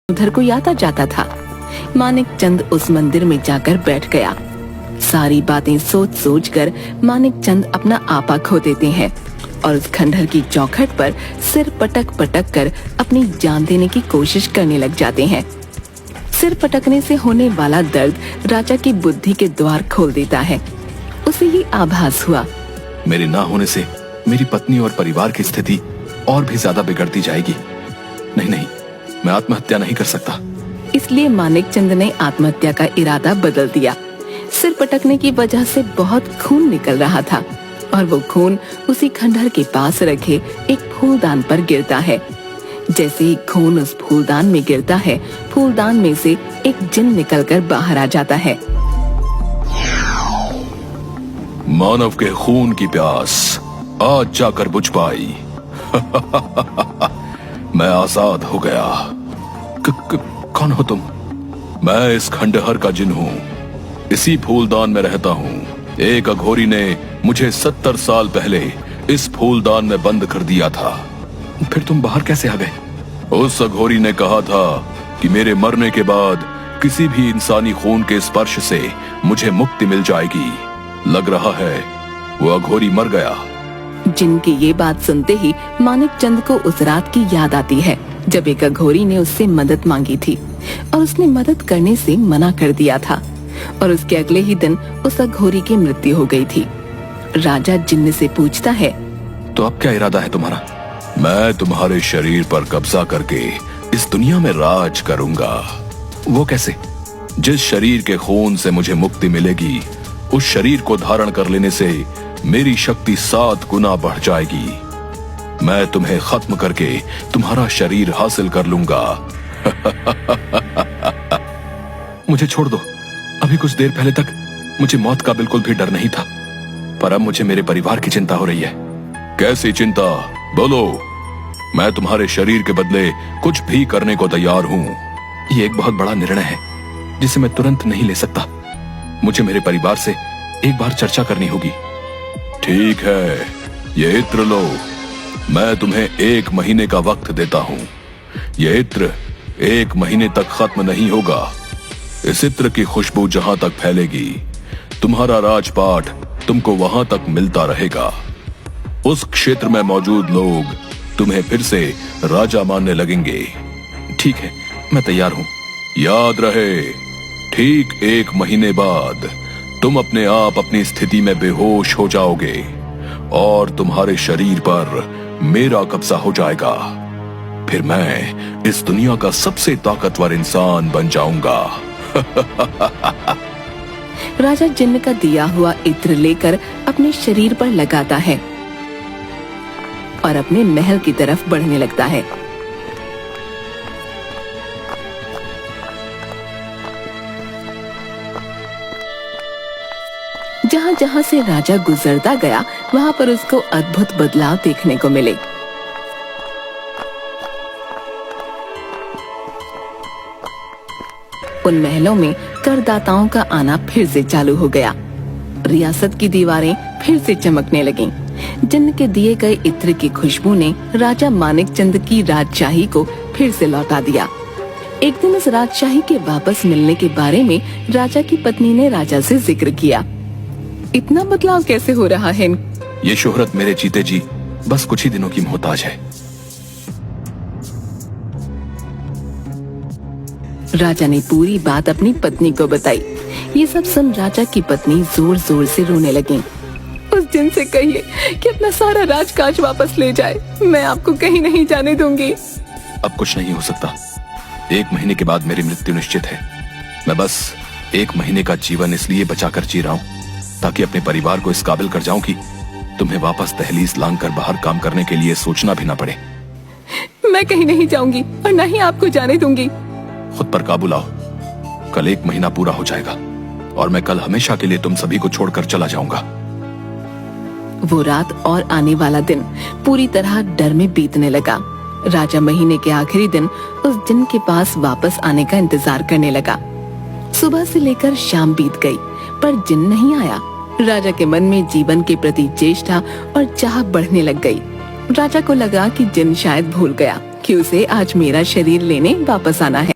उधर को आता जाता था। मानिक चंद उस मंदिर में जाकर बैठ गया। सारी बातें सोच सोच कर मानिक चंद अपना आपा खो देते हैं और उस खंडहर की चौखट पर सिर पटक पटक कर अपनी जान देने की कोशिश करने लग जाते हैं। सिर पटकने से होने वाला दर्द राजा की बुद्धि के द्वार खोल देता है। उसे ही आभास हुआ, मेरे ना होने से मेरी पत्नी और परिवार की स्थिति और भी ज्यादा बिगड़ती जाएगी। नहीं, मैं आत्महत्या नहीं कर सकता। इसलिए मानिक चंद ने आत्महत्या का इरादा बदल दिया। सिर पटकने की वजह से बहुत खून निकल रहा था और वो खून उसी खंडहर के पास रखे एक फूलदान पर गिरता है। जैसे ही खून उस फूलदान में गिरता है, फूलदान में से एक जिन निकलकर बाहर आ जाता है। मानव के खून की प्यास आज जाकर बुझ पाई। मैं आजाद हो गया। कौन हो तुम? मैं इस खंडहर का जिन हूँ। इसी फूलदान में रहता हूँ। एक अघोरी ने मुझे 70 साल पहले इस फूलदान में बंद कर दिया था। फिर तुम बाहर कैसे आ गए? उस अघोरी ने कहा था कि मेरे मरने के बाद किसी भी इंसानी खून के स्पर्श से मुझे मुक्ति मिल जाएगी। लग रहा है वो अघोरी मर गया। जिन की ये बात सुनते ही मानिक चंद को उस रात की याद आती है जब एक अघोरी ने उससे मदद मांगी थी और उसने मदद करने से मना कर दिया था और उसके अगले ही दिन उस अघोरी की मृत्यु हो गई थी। राजा जिन्न से पूछता है, तो अब क्या इरादा है तुम्हारा? मैं तुम्हारे शरीर पर कब्जा करके इस दुनिया में राज करूंगा। वो कैसे? जिस शरीर के खून से मुझे मुक्ति मिलेगी, उस शरीर को धारण कर लेने से मेरी शक्ति 7 गुना बढ़ जाएगी। मैं तुम्हें खत्म करके तुम्हारा शरीर हासिल कर लूंगा। मुझे छोड़ दो। अभी कुछ देर पहले तक मुझे मौत का बिल्कुल भी डर नहीं था, पर अब मुझे मेरे परिवार की चिंता हो रही है। कैसी चिंता? बोलो। मैं तुम्हारे शरीर के बदले कुछ भी करने को तैयार हूँ। ये एक बहुत बड़ा निर्णय है जिसे मैं तुरंत नहीं ले सकता। मुझे मेरे परिवार से एक बार चर्चा करनी होगी। ठीक है, ये इत्र लो। मैं तुम्हें 1 महीने का वक्त देता हूँ। ये इत्र 1 महीने तक खत्म नहीं होगा। इस इत्र की खुशबू जहां तक फैलेगी, तुम्हारा राजपाट तुमको वहां तक मिलता रहेगा। उस क्षेत्र में मौजूद लोग तुम्हें फिर से राजा मानने लगेंगे। ठीक है, मैं तैयार हूँ। याद रहे, ठीक 1 महीने बाद तुम अपने आप अपनी स्थिति में बेहोश हो जाओगे और तुम्हारे शरीर पर मेरा कब्जा हो जाएगा। फिर मैं इस दुनिया का सबसे ताकतवर इंसान बन जाऊंगा। राजा जिन्न का दिया हुआ इत्र लेकर अपने शरीर पर लगाता है और अपने महल की तरफ बढ़ने लगता है। जहां जहां से राजा गुजरता गया, वहां पर उसको अद्भुत बदलाव देखने को मिले। उन महलों में करदाताओं का आना फिर से चालू हो गया। रियासत की दीवारें फिर से चमकने लगीं। जिन्न के दिए गए इत्र की खुशबू ने राजा मानिक चंद की राजशाही को फिर से लौटा दिया। एक दिन उस राजशाही के वापस मिलने के बारे में राजा की पत्नी ने राजा से जिक्र किया। इतना बदलाव कैसे हो रहा है? ये शोहरत मेरे जीते जी बस कुछ ही दिनों की मोहताज है। राजा ने पूरी बात अपनी पत्नी को बताई। ये सब सुन राजा की पत्नी जोर जोर से रोने लगी। उस जिन से कहिए कि अपना सारा राजकाज वापस ले जाए। मैं आपको कहीं नहीं जाने दूंगी। अब कुछ नहीं हो सकता। 1 महीने के बाद मेरी मृत्यु निश्चित है। मैं बस 1 महीने का जीवन इसलिए बचाकर जी रहा हूँ ताकि अपने परिवार को इस काबिल कर जाऊं कि तुम्हें वापस दहलीज लांग कर बाहर काम करने के लिए सोचना भी ना पड़े। मैं कहीं नहीं जाऊंगी और न ही आपको जाने दूंगी। खुद पर काबू लाओ। कल 1 महीना पूरा हो जाएगा और मैं कल हमेशा के लिए तुम सभी को छोड़कर चला जाऊंगा। वो रात और आने वाला दिन पूरी तरह डर में बीतने लगा। राजा महीने के आखिरी दिन उस जिन के पास वापस आने का इंतजार करने लगा। सुबह से लेकर शाम बीत गई पर जिन नहीं आया। राजा के मन में जीवन के प्रति चेष्टा और चाह बढ़ने लग गई। राजा को लगा कि जिन शायद भूल गया कि उसे आज मेरा शरीर लेने वापस आना है।